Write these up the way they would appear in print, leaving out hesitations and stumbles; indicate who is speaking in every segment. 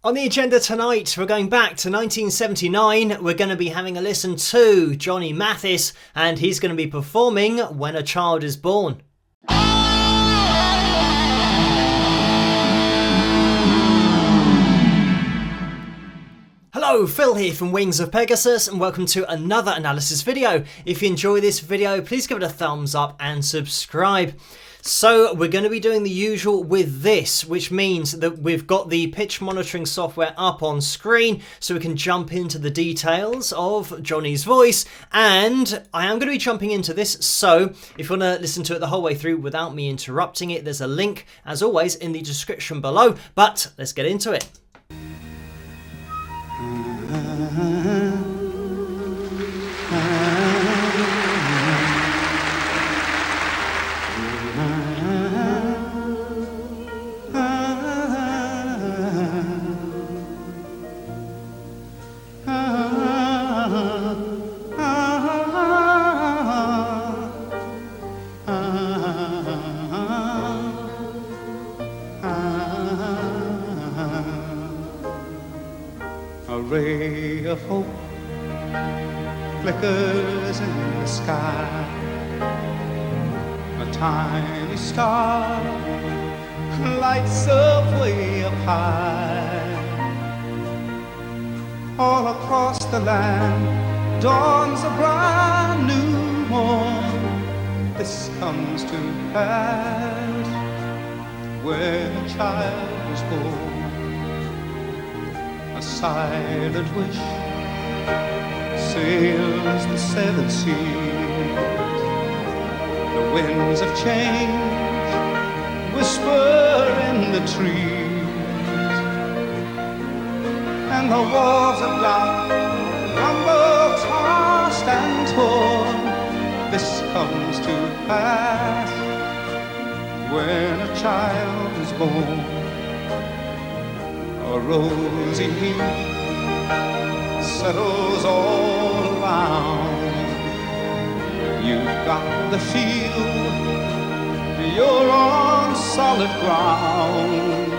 Speaker 1: On the agenda tonight, we're going back to 1979. We're going to be having a listen to Johnny Mathis, and he's going to be performing When a Child is Born. Hello, Phil here from Wings of Pegasus, and welcome to another analysis video. If you enjoy this video, please give it a thumbs up and subscribe. So we're going to be doing the usual with this, which means that we've got the pitch monitoring software up on screen so we can jump into the details of Johnny's voice, and I am going to be jumping into this, so if you want to listen to it the whole way through without me interrupting it, there's a link as always in the description below, but let's get into it.
Speaker 2: A ray of hope flickers in the sky. A tiny star lights up way up high. All across the land dawns a brand new morn. This comes to pass when a child is born. A silent wish sails the seven seas. The winds of change whisper in the trees, and the walls of doubt rumble, tossed and torn. This comes to pass when a child is born. A rosy heat settles all around. You've got the feel you're on solid ground.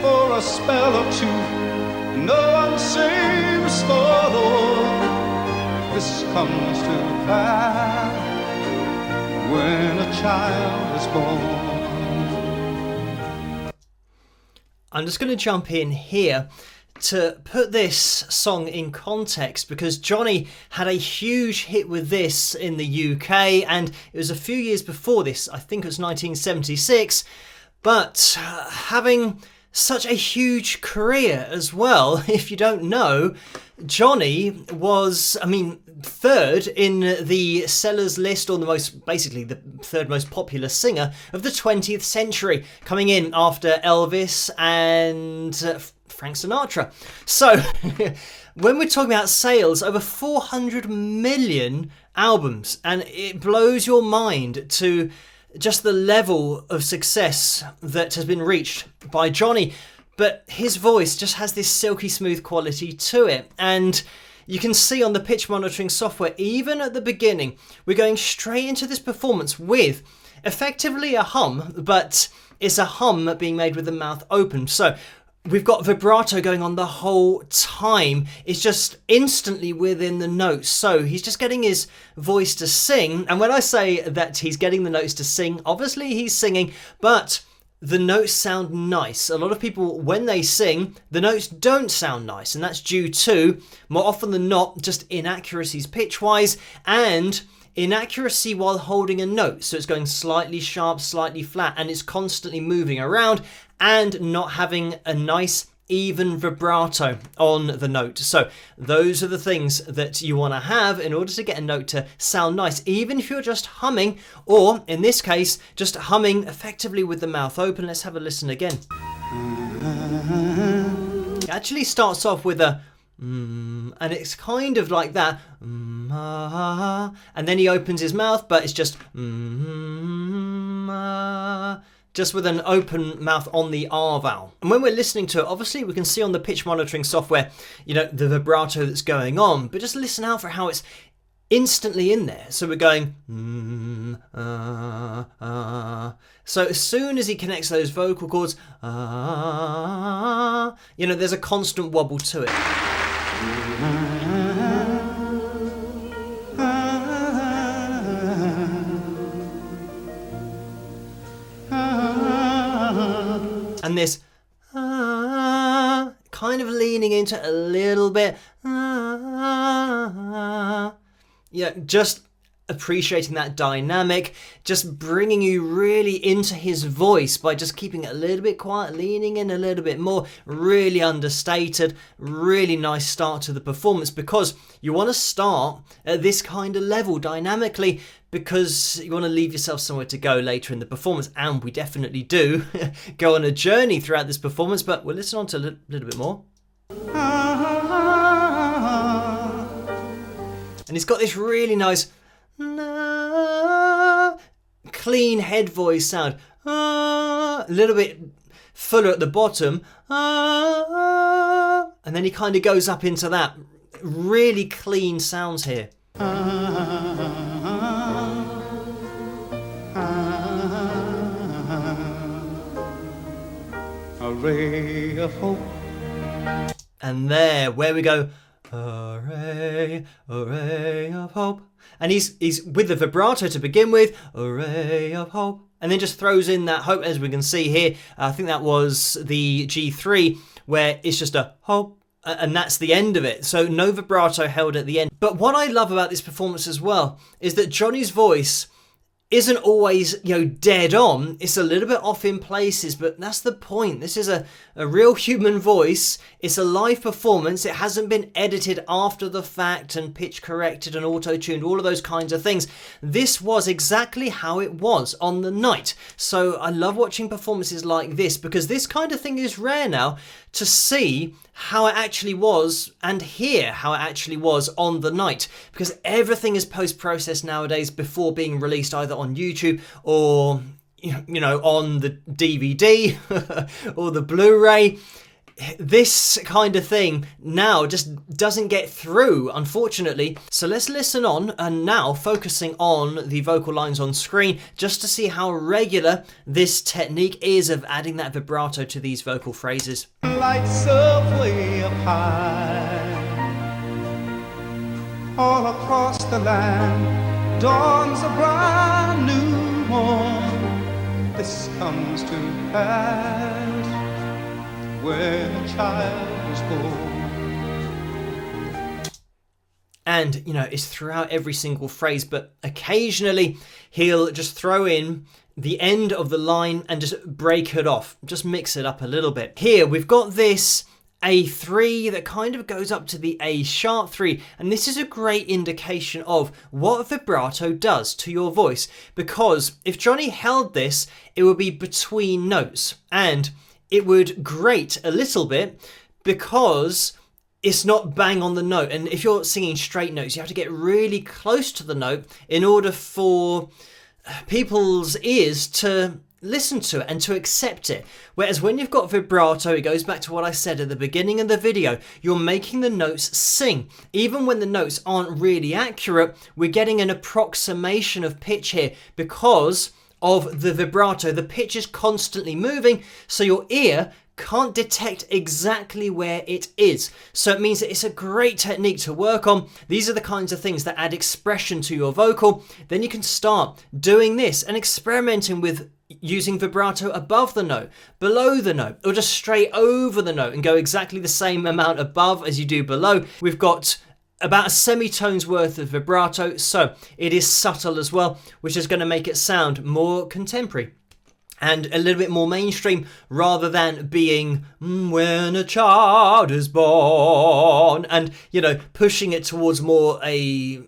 Speaker 2: For a spell or two, no one seems forlorn. This comes to pass when a child is born.
Speaker 1: I'm just going to jump in here to put this song in context, because Johnny had a huge hit with this in the UK, and it was a few years before this, I think it was 1976, but having such a huge career as well, if you don't know, Johnny was, third in the sellers list, or basically the third most popular singer of the 20th century, coming in after Elvis and Frank Sinatra. So when we're talking about sales, over 400 million albums, and it blows your mind to just the level of success that has been reached by Johnny. But his voice just has this silky smooth quality to it, and you can see on the pitch monitoring software, even at the beginning, we're going straight into this performance with effectively a hum, but it's a hum being made with the mouth open. So we've got vibrato going on the whole time. It's just instantly within the notes. So he's just getting his voice to sing. And when I say that he's getting the notes to sing, obviously he's singing, but the notes sound nice. A lot of people, when they sing, the notes don't sound nice, and that's due to, more often than not, just inaccuracies pitch-wise, and inaccuracy while holding a note. So it's going slightly sharp, slightly flat, and it's constantly moving around and not having a nice even vibrato on the note. So those are the things that you want to have in order to get a note to sound nice, even if you're just humming, or in this case just humming effectively with the mouth open. Let's have a listen again. It actually starts off with a and it's kind of like that, and then he opens his mouth, but it's just just with an open mouth on the R vowel. And when we're listening to it, obviously we can see on the pitch monitoring software, the vibrato that's going on, but just listen out for how it's instantly in there. So we're going, so as soon as he connects those vocal cords, You know, there's a constant wobble to it. And this kind of leaning into a little bit. Yeah, just appreciating that dynamic, just bringing you really into his voice by just keeping it a little bit quiet, leaning in a little bit more, really understated, really nice start to the performance, because you want to start at this kind of level dynamically, because you want to leave yourself somewhere to go later in the performance, and we definitely do go on a journey throughout this performance, but we'll listen on to a little bit more. And it's got this really nice clean head voice sound, a little bit fuller at the bottom, and then he kind of goes up into that. Really clean sounds here.
Speaker 2: A ray of hope.
Speaker 1: And there, where we go, a ray of hope. And he's with the vibrato to begin with, a ray of hope. And then just throws in that hope, as we can see here. I think that was the G3, where it's just a hope, and that's the end of it. So no vibrato held at the end. But what I love about this performance as well is that Johnny's voice isn't always, dead on. It's a little bit off in places, but that's the point. This is a real human voice. It's a live performance. It hasn't been edited after the fact and pitch corrected and auto-tuned, all of those kinds of things. This was exactly how it was on the night. So I love watching performances like this, because this kind of thing is rare now, to see how it actually was and hear how it actually was on the night, because everything is post-processed nowadays before being released either on YouTube or on the DVD or the Blu-ray. This kind of thing now just doesn't get through, unfortunately. So let's listen on, and now focusing on the vocal lines on screen, just to see how regular this technique is of adding that vibrato to these vocal phrases.
Speaker 2: Lights up way up high, all across the land, dawns a brand new morn. This comes to pass where a child is born.
Speaker 1: And, it's throughout every single phrase, but occasionally he'll just throw in the end of the line and just break it off, just mix it up a little bit. Here we've got this A3 that kind of goes up to the A sharp 3, and this is a great indication of what vibrato does to your voice, because if Johnny held this, it would be between notes, and it would grate a little bit because it's not bang on the note. And if you're singing straight notes, you have to get really close to the note in order for people's ears to listen to it and to accept it. Whereas when you've got vibrato, it goes back to what I said at the beginning of the video, you're making the notes sing. Even when the notes aren't really accurate, we're getting an approximation of pitch here because of the vibrato. The pitch is constantly moving, so your ear can't detect exactly where it is. So it means that it's a great technique to work on. These are the kinds of things that add expression to your vocal. Then you can start doing this and experimenting with using vibrato above the note, below the note, or just straight over the note and go exactly the same amount above as you do below. We've got about a semitone's worth of vibrato, so it is subtle as well, which is going to make it sound more contemporary and a little bit more mainstream, rather than being when a child is born and, pushing it towards more a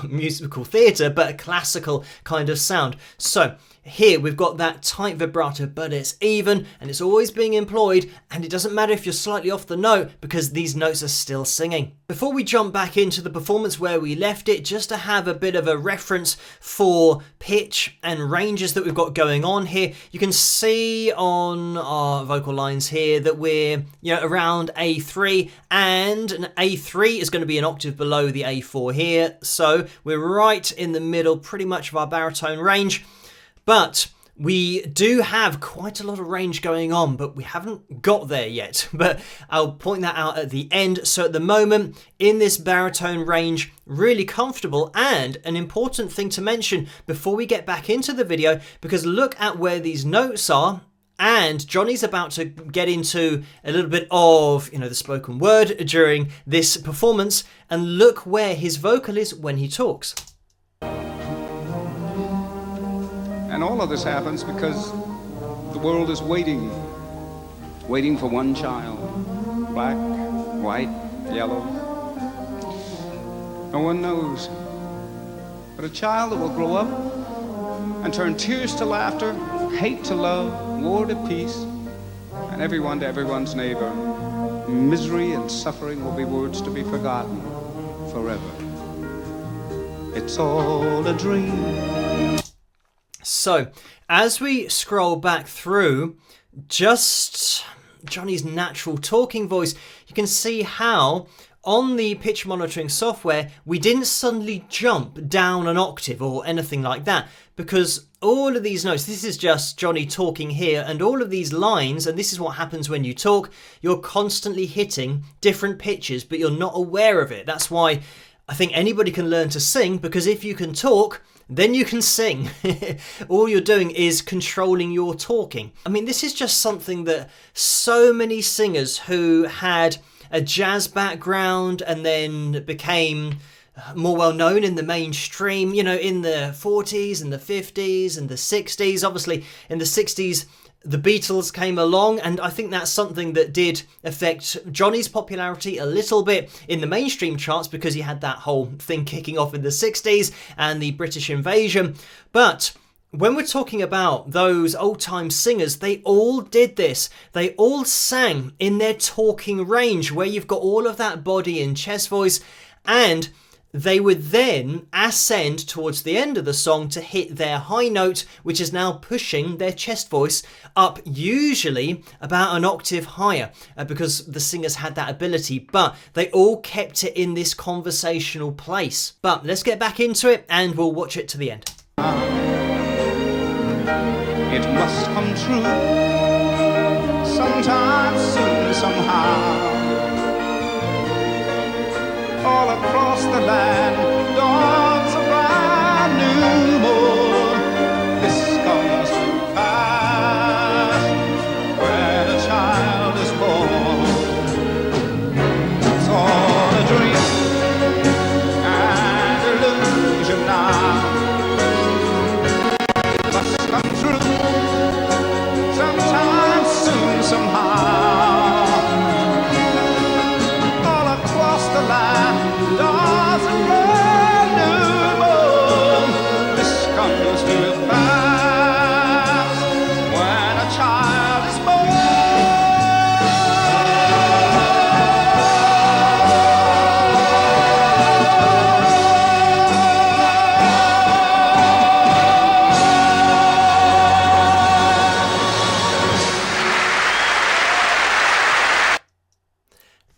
Speaker 1: musical theatre, but a classical kind of sound. So here we've got that tight vibrato, but it's even and it's always being employed, and it doesn't matter if you're slightly off the note because these notes are still singing. Before we jump back into the performance where we left it, just to have a bit of a reference for pitch and ranges that we've got going on here, you can see on our vocal lines here that we're around A3, and an A3 is going to be an octave below the A4 here, so we're right in the middle pretty much of our baritone range. But We do have quite a lot of range going on, but we haven't got there yet. But I'll point that out at the end. So at the moment, in this baritone range, really comfortable. And an important thing to mention before we get back into the video, because look at where these notes are. And Johnny's about to get into a little bit of, the spoken word during this performance. And look where his vocal is when he talks.
Speaker 2: And all of this happens because the world is waiting for one child. Black, white, yellow. No one knows. But a child that will grow up and turn tears to laughter, hate to love, war to peace, and everyone to everyone's neighbor. Misery and suffering will be words to be forgotten forever. It's all a dream.
Speaker 1: So, as we scroll back through just Johnny's natural talking voice, you can see how on the pitch monitoring software, we didn't suddenly jump down an octave or anything like that, because all of these notes, this is just Johnny talking here, and all of these lines, and this is what happens when you talk, you're constantly hitting different pitches, but you're not aware of it. That's why I think anybody can learn to sing, because if you can talk, then you can sing. All you're doing is controlling your talking. I mean, this is just something that so many singers who had a jazz background and then became more well known in the mainstream, in the 40s and the 50s and the 60s. Obviously, in the 60s, the Beatles came along, and I think that's something that did affect Johnny's popularity a little bit in the mainstream charts, because he had that whole thing kicking off in the 60s and the British invasion. But when we're talking about those old-time singers, they all did this. They all sang in their talking range, where you've got all of that body and chest voice, and they would then ascend towards the end of the song to hit their high note, which is now pushing their chest voice up, usually about an octave higher, because the singers had that ability, but they all kept it in this conversational place. But let's get back into it, and we'll watch it to the end.
Speaker 2: It must come true sometime soon, somehow. All across the land dawns a brand new morn. This comes to pass when a child is born. It's all a dream and illusion now. It must come true sometime soon, somehow. All across the land does a brand new morn. This comes to pass when a child is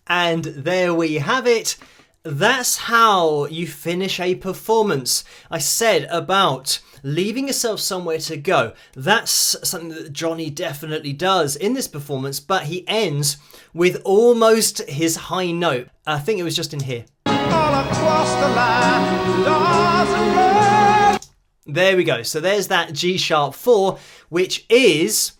Speaker 1: And there we have it. That's how you finish a performance. I said about leaving yourself somewhere to go. That's something that Johnny definitely does in this performance, but he ends with almost his high note. I think it was just in here.
Speaker 2: all across the land does a brand.
Speaker 1: There we go. So there's that G sharp 4, which is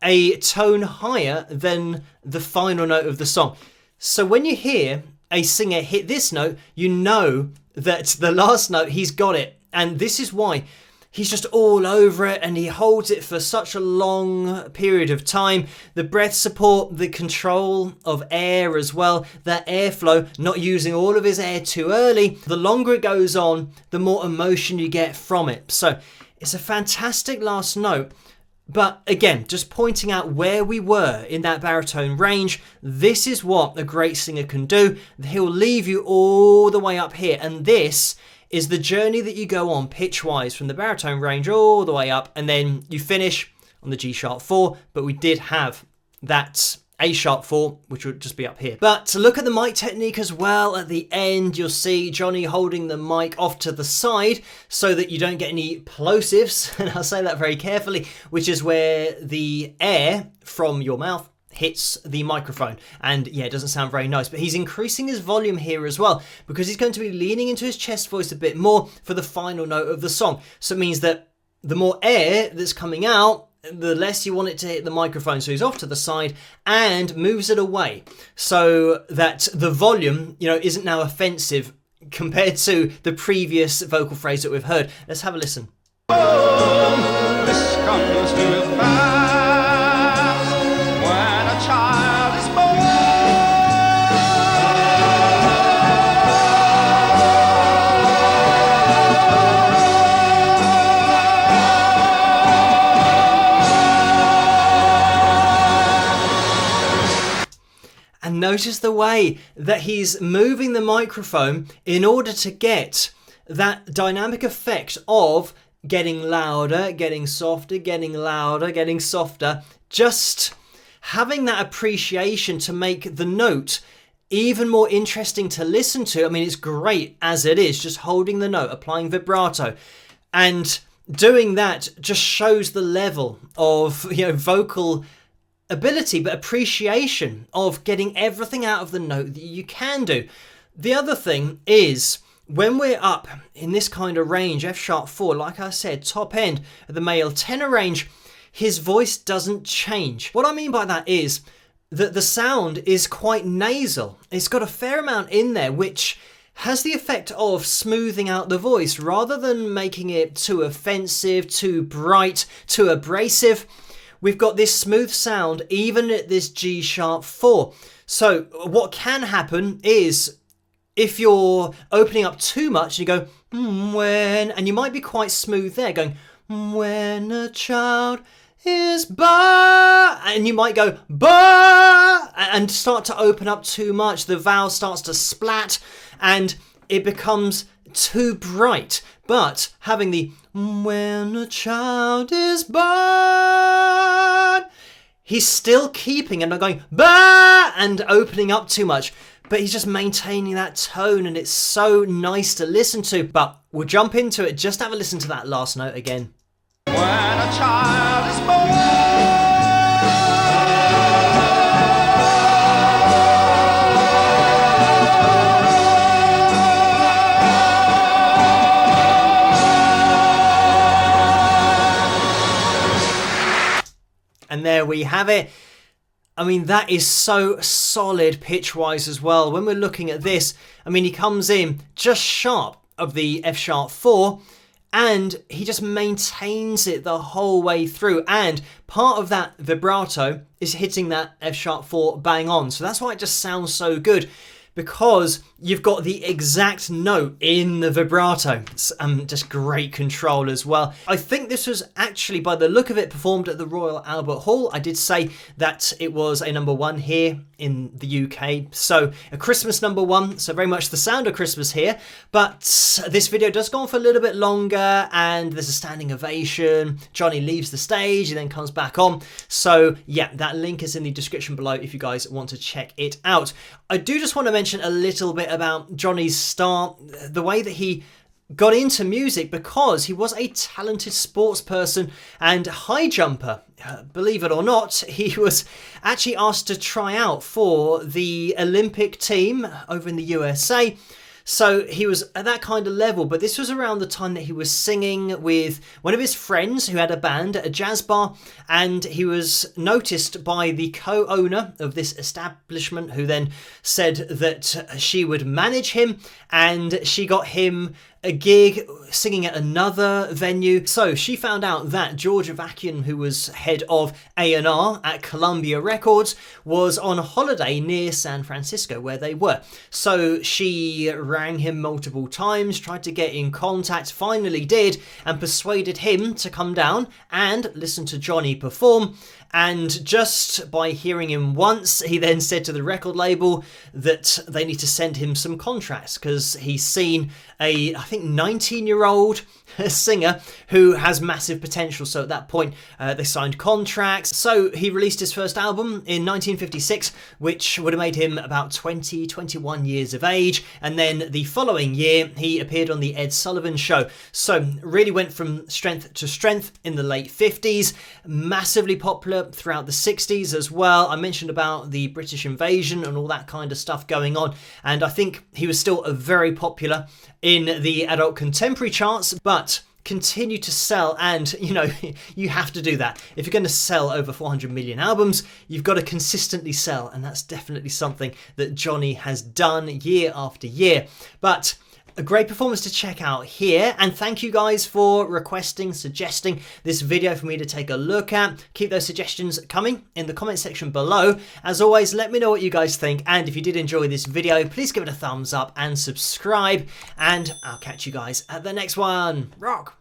Speaker 1: a tone higher than the final note of the song. So when you hear a singer hit this note, you know that the last note, he's got it. And this is why he's just all over it, and he holds it for such a long period of time. The breath support, the control of air as well, that airflow, not using all of his air too early. The longer it goes on, the more emotion you get from it. So it's a fantastic last note. But again, just pointing out where we were in that baritone range, this is what a great singer can do. He'll leave you all the way up here, and this is the journey that you go on pitch-wise from the baritone range all the way up, and then you finish on the G sharp 4, but we did have that A#4, which would just be up here. But to look at the mic technique as well, at the end you'll see Johnny holding the mic off to the side so that you don't get any plosives, and I'll say that very carefully, which is where the air from your mouth hits the microphone, and yeah, it doesn't sound very nice. But he's increasing his volume here as well because he's going to be leaning into his chest voice a bit more for the final note of the song. So it means that the more air that's coming out, the less you want it to hit the microphone. So he's off to the side and moves it away so that the volume, isn't now offensive compared to the previous vocal phrase that we've heard. Let's have a listen.
Speaker 2: Oh, this comes to pass when a child is born.
Speaker 1: And notice the way that he's moving the microphone in order to get that dynamic effect of getting louder, getting softer, getting louder, getting softer. Just having that appreciation to make the note even more interesting to listen to. I mean, it's great as it is, just holding the note, applying vibrato. And doing that just shows the level of, vocal ability, but appreciation of getting everything out of the note that you can do. The other thing is, when we're up in this kind of range, F#4, like I said, top end of the male tenor range, his voice doesn't change. What I mean by that is that the sound is quite nasal. It's got a fair amount in there, which has the effect of smoothing out the voice rather than making it too offensive, too bright, too abrasive. We've got this smooth sound even at this G#4. So what can happen is if you're opening up too much, you go, when, and you might be quite smooth there, going, when a child is born, and you might go, ba, and start to open up too much. The vowel starts to splat, and it becomes too bright. But having the when a child is born, he's still keeping and not going ba and opening up too much, but he's just maintaining that tone, and it's so nice to listen to. But we'll jump into it. Just have a listen to that last note again.
Speaker 2: When a child is born.
Speaker 1: And there we have it. I mean, that is so solid pitch-wise as well. When we're looking at this, I mean, he comes in just sharp of the F#4, and he just maintains it the whole way through. And part of that vibrato is hitting that F#4 bang on. So that's why it just sounds so good, because you've got the exact note in the vibrato. It's, just great control as well. I think this was actually, by the look of it, performed at the Royal Albert Hall. I did say that it was a #1 here in the UK. So a Christmas #1, so very much the sound of Christmas here. But this video does go on for a little bit longer, and there's a standing ovation. Johnny leaves the stage and then comes back on. So yeah, that link is in the description below if you guys want to check it out. I do just want to mention a little bit about Johnny's start, the way that he got into music, because he was a talented sports person and high jumper. Believe it or not, he was actually asked to try out for the Olympic team over in the USA. So he was at that kind of level, but this was around the time that he was singing with one of his friends who had a band at a jazz bar, and he was noticed by the co-owner of this establishment, who then said that she would manage him, and she got him a gig singing at another venue. So she found out that George Avakian, who was head of A&R at Columbia Records, was on holiday near San Francisco where they were. So she rang him multiple times, tried to get in contact, finally did, and persuaded him to come down and listen to Johnny perform. And just by hearing him once, he then said to the record label that they need to send him some contracts because he's seen a, I think, 19-year-old singer who has massive potential. So at that point, they signed contracts. So he released his first album in 1956, which would have made him about 20, 21 years of age. And then the following year, he appeared on the Ed Sullivan Show. So really went from strength to strength in the late 50s, massively popular throughout the 60s as well. I mentioned about the British invasion and all that kind of stuff going on, and I think he was still very popular in the adult contemporary charts, but continued to sell. And you know, you have to do that. If you're going to sell over 400 million albums, you've got to consistently sell, and that's definitely something that Johnny has done year after year. But a great performance to check out here, and thank you guys for requesting, suggesting this video for me to take a look at. Keep those suggestions coming in the comment section below. As always, let me know what you guys think, and if you did enjoy this video, please give it a thumbs up and subscribe, and I'll catch you guys at the next one. Rock!